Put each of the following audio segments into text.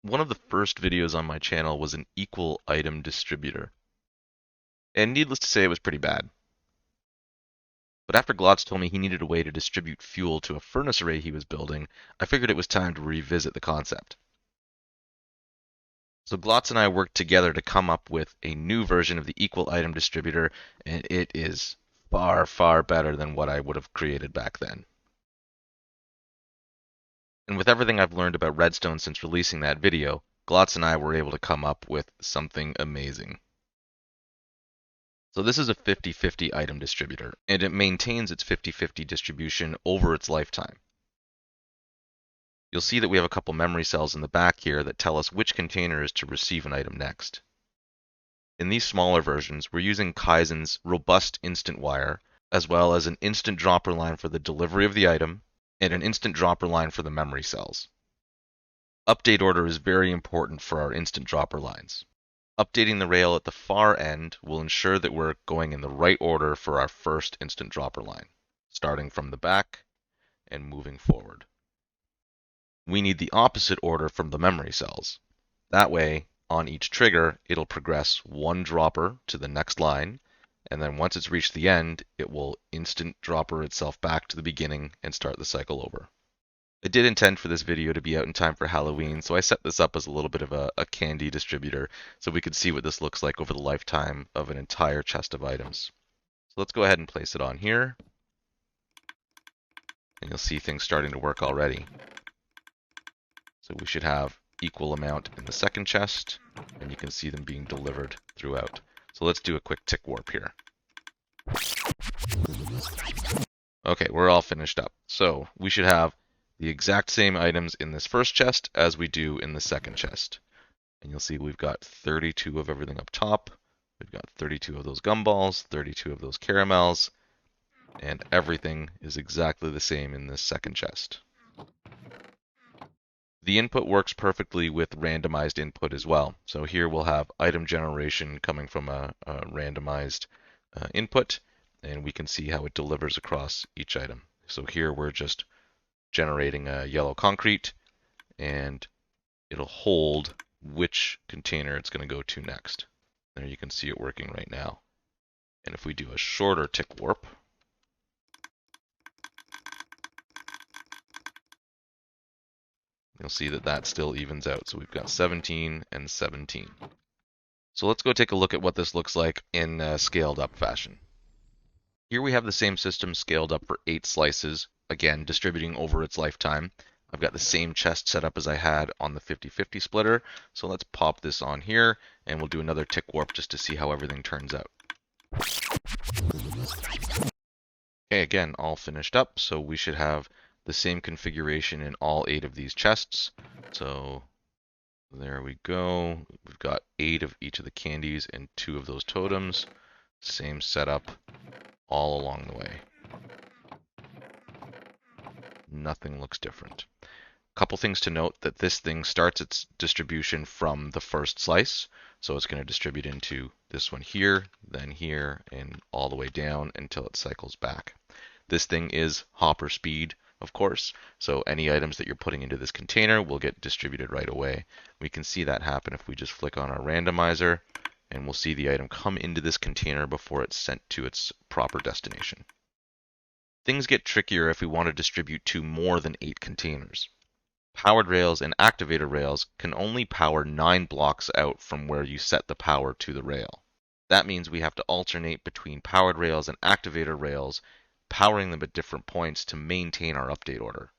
One of the first videos on my channel was an equal item distributor. And needless to say, it was pretty bad. But after Glotz told me he needed a way to distribute fuel to a furnace array he was building, I figured it was time to revisit the concept. So Glotz and I worked together to come up with a new version of the equal item distributor, and it is far, far better than what I would have created back then. And with everything I've learned about redstone since releasing that video, Glotz and I were able to come up with something amazing. So this is a 50-50 item distributor, and it maintains its 50-50 distribution over its lifetime. You'll see that we have a couple memory cells in the back here that tell us which container is to receive an item next. In these smaller versions, we're using Kaizen's robust instant wire, as well as an instant dropper line for the delivery of the item, and an instant dropper line for the memory cells. Update order is very important for our instant dropper lines. Updating the rail at the far end will ensure that we're going in the right order for our first instant dropper line, starting from the back and moving forward. We need the opposite order from the memory cells. That way, on each trigger, it'll progress one dropper to the next line, and then once it's reached the end, it will instant dropper itself back to the beginning and start the cycle over. I did intend for this video to be out in time for Halloween, so I set this up as a little bit of a candy distributor so we could see what this looks like over the lifetime of an entire chest of items. So let's go ahead and place it on here, and you'll see things starting to work already. So we should have equal amount in the second chest, and you can see them being delivered throughout. So let's do a quick tick warp here. Okay, we're all finished up. So we should have the exact same items in this first chest as we do in the second chest. And you'll see we've got 32 of everything up top. We've got 32 of those gumballs, 32 of those caramels, and everything is exactly the same in this second chest. The input works perfectly with randomized input as well. So here we'll have item generation coming from a randomized input, and we can see how it delivers across each item. So here we're just generating a yellow concrete, and it'll hold which container it's going to go to next. There you can see it working right now. And if we do a shorter tick warp, you'll see that that still evens out. So we've got 17 and 17. So let's go take a look at what this looks like in a scaled up fashion. Here we have the same system scaled up for 8 slices, again distributing over its lifetime. I've got the same chest set up as I had on the 50-50 splitter, so let's pop this on here and we'll do another tick warp just to see how everything turns out. Okay, again, all finished up, so we should have the same configuration in all 8 of these chests. So there we go. We've got 8 of each of the candies and 2 of those totems. Same setup all along the way. Nothing looks different. Couple things to note: that this thing starts its distribution from the first slice. So it's going to distribute into this one here, then here, and all the way down until it cycles back. This thing is hopper speed, of course, so any items that you're putting into this container will get distributed right away. We can see that happen if we just flick on our randomizer, and we'll see the item come into this container before it's sent to its proper destination. Things get trickier if we want to distribute to more than 8 containers. Powered rails and activator rails can only power 9 blocks out from where you set the power to the rail. That means we have to alternate between powered rails and activator rails, powering them at different points to maintain our update order.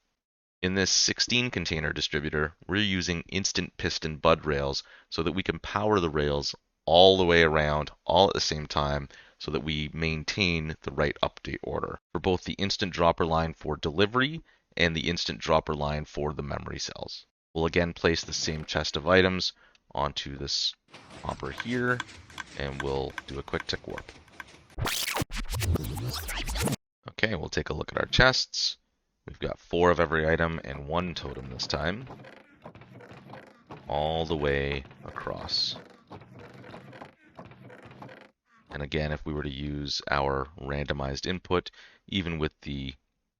In this 16 container distributor, we're using instant piston bud rails so that we can power the rails all the way around, all at the same time, so that we maintain the right update order for both the instant dropper line for delivery and the instant dropper line for the memory cells. We'll again place the same chest of items onto this hopper here, and we'll do a quick tick warp. Okay, we'll take a look at our chests. We've got 4 of every item and 1 totem this time, all the way across. And again, if we were to use our randomized input, even with the,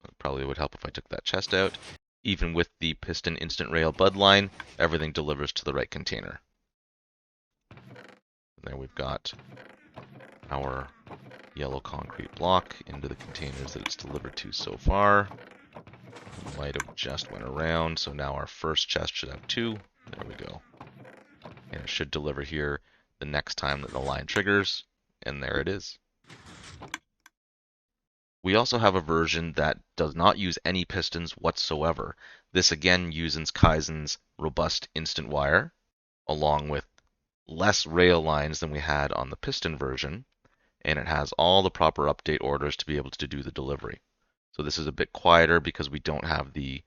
it probably would help if I took that chest out. even with the piston instant rail bud line, everything delivers to the right container. And there we've got our yellow concrete block into the containers that it's delivered to so far. It might have just went around, so now our first chest should have 2. There we go. And it should deliver here the next time that the line triggers, and there it is. We also have a version that does not use any pistons whatsoever. This again uses Kaizen's robust instant wire, along with less rail lines than we had on the piston version, and it has all the proper update orders to be able to do the delivery. So this is a bit quieter because we don't have the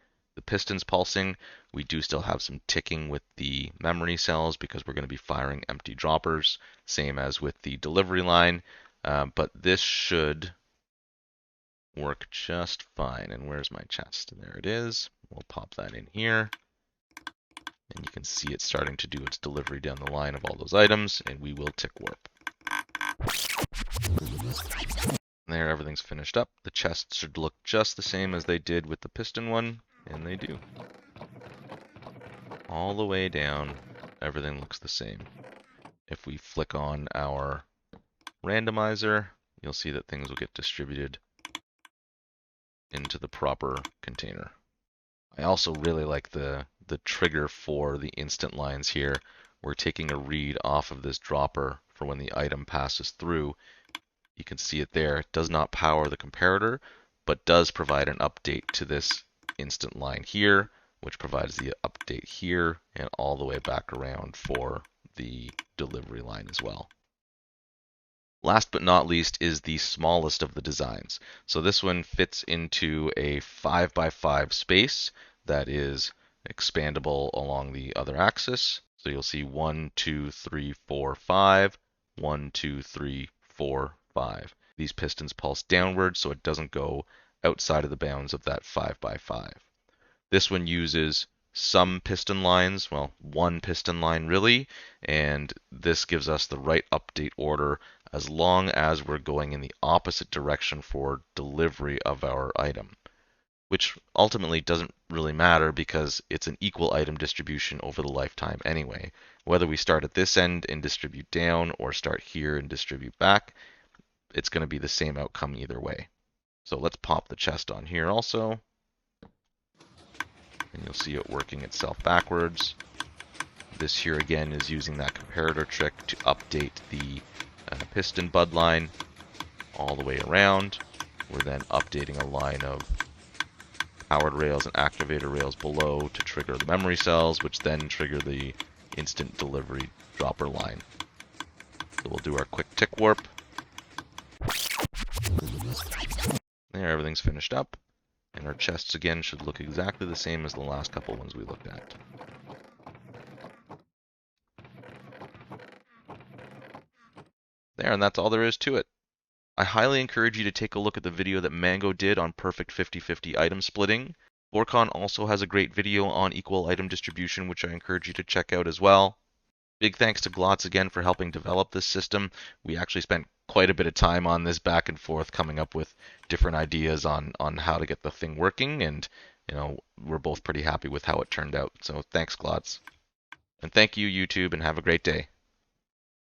pistons pulsing. We do still have some ticking with the memory cells because we're going to be firing empty droppers, same as with the delivery line, but this should work just fine. And where's my chest? There it is. We'll pop that in here. And you can see it starting to do its delivery down the line of all those items, and we will tick warp. There, everything's finished up. The chests should look just the same as they did with the piston one, and they do. All the way down, everything looks the same. If we flick on our randomizer, you'll see that things will get distributed into the proper container. I also really like the trigger for the instant lines here. We're taking a read off of this dropper for when the item passes through. You can see it there. It does not power the comparator, but does provide an update to this instant line here, which provides the update here and all the way back around for the delivery line as well. Last but not least is the smallest of the designs. So this one fits into a 5x5 space that is expandable along the other axis. So you'll see 1, 2, 3, 4, 5, 1, 2, 3, 4, 5. These pistons pulse downward so it doesn't go outside of the bounds of that 5x5. This one uses some piston lines, well, one piston line really, and this gives us the right update order as long as we're going in the opposite direction for delivery of our item, which ultimately doesn't really matter because it's an equal item distribution over the lifetime anyway. Whether we start at this end and distribute down or start here and distribute back, it's going to be the same outcome either way. So let's pop the chest on here also, and you'll see it working itself backwards. This here again is using that comparator trick to update the piston bud line all the way around. We're then updating a line of powered rails and activator rails below to trigger the memory cells, which then trigger the instant delivery dropper line. So we'll do our quick tick warp. There, everything's finished up. And our chests again should look exactly the same as the last couple ones we looked at. There, and that's all there is to it. I highly encourage you to take a look at the video that Mango did on perfect 50-50 item splitting. Borcon also has a great video on equal item distribution, which I encourage you to check out as well. Big thanks to Glotz again for helping develop this system. We actually spent quite a bit of time on this back and forth, coming up with different ideas on how to get the thing working, and we're both pretty happy with how it turned out. So thanks, Glotz. And thank you, YouTube, and have a great day.